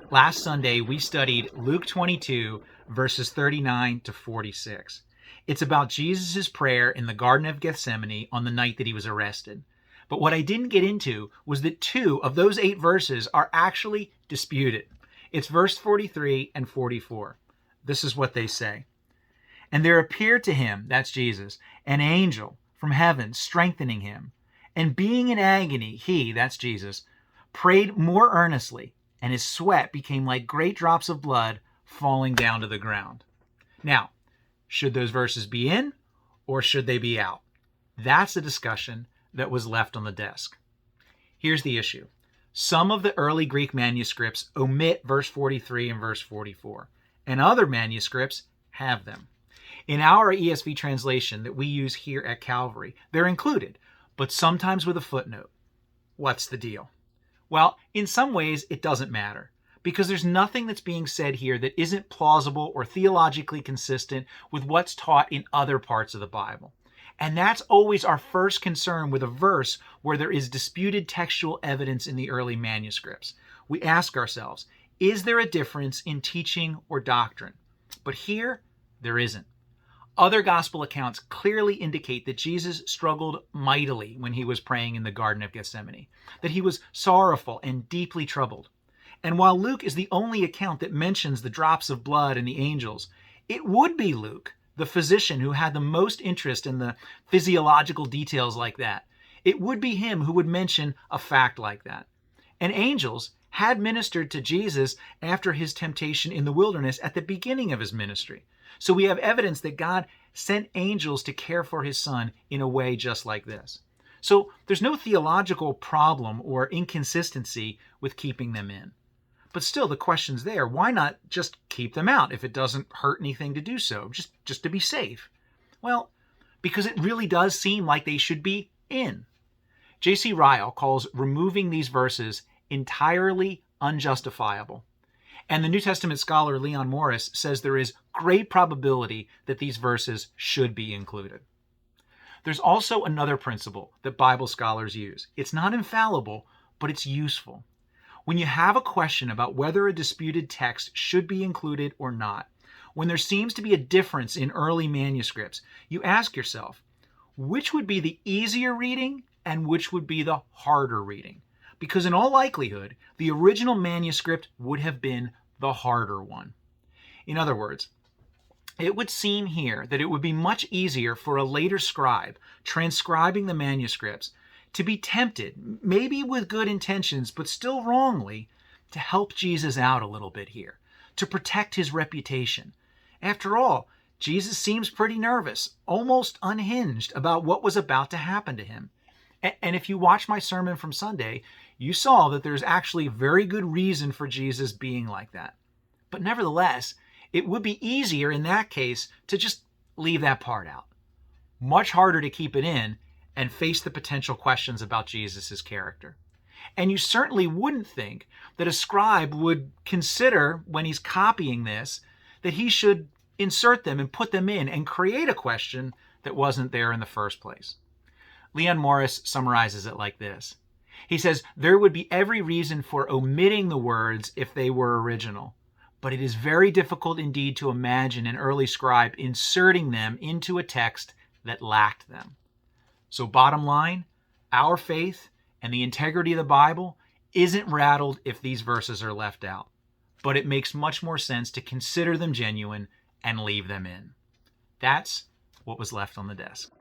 Last Sunday, we studied Luke 22, verses 39 to 46. It's about Jesus' prayer in the Garden of Gethsemane on the night that he was arrested. But what I didn't get into was that 2 of those 8 verses are actually disputed. It's verse 43 and 44. This is what they say. And there appeared to him, that's Jesus, an angel from heaven strengthening him. And being in agony, he, that's Jesus, prayed more earnestly, and his sweat became like great drops of blood falling down to the ground. Now, should those verses be in or should they be out? That's the discussion that was left on the desk. Here's the issue. Some of the early Greek manuscripts omit verse 43 and verse 44, and other manuscripts have them. In our ESV translation that we use here at Calvary, they're included, but sometimes with a footnote. What's the deal? Well, in some ways, it doesn't matter, because there's nothing that's being said here that isn't plausible or theologically consistent with what's taught in other parts of the Bible. And that's always our first concern with a verse where there is disputed textual evidence in the early manuscripts. We ask ourselves, is there a difference in teaching or doctrine? But here, there isn't. Other gospel accounts clearly indicate that Jesus struggled mightily when he was praying in the Garden of Gethsemane, that he was sorrowful and deeply troubled. And while Luke is the only account that mentions the drops of blood and the angels, it would be Luke, the physician who had the most interest in the physiological details like that. It would be him who would mention a fact like that. And angels had ministered to Jesus after his temptation in the wilderness at the beginning of his ministry. So we have evidence that God sent angels to care for his son in a way just like this. So there's no theological problem or inconsistency with keeping them in. But still, the question's there. Why not just keep them out if it doesn't hurt anything to do so, just to be safe? Well, because it really does seem like they should be in. J.C. Ryle calls removing these verses entirely unjustifiable. And the New Testament scholar Leon Morris says there is great probability that these verses should be included. There's also another principle that Bible scholars use. It's not infallible, but it's useful. When you have a question about whether a disputed text should be included or not, when there seems to be a difference in early manuscripts, you ask yourself, which would be the easier reading and which would be the harder reading? Because in all likelihood, the original manuscript would have been the harder one. In other words, it would seem here that it would be much easier for a later scribe transcribing the manuscripts to be tempted, maybe with good intentions, but still wrongly, to help Jesus out a little bit here, to protect his reputation. After all, Jesus seems pretty nervous, almost unhinged about what was about to happen to him. And if you watch my sermon from Sunday, you saw that there's actually very good reason for Jesus being like that. But nevertheless, it would be easier in that case to just leave that part out. Much harder to keep it in and face the potential questions about Jesus' character. And you certainly wouldn't think that a scribe would consider, when he's copying this, that he should insert them and put them in and create a question that wasn't there in the first place. Leon Morris summarizes it like this. He says, there would be every reason for omitting the words if they were original, but it is very difficult indeed to imagine an early scribe inserting them into a text that lacked them. So bottom line, our faith and the integrity of the Bible isn't rattled if these verses are left out, but it makes much more sense to consider them genuine and leave them in. That's what was left on the desk.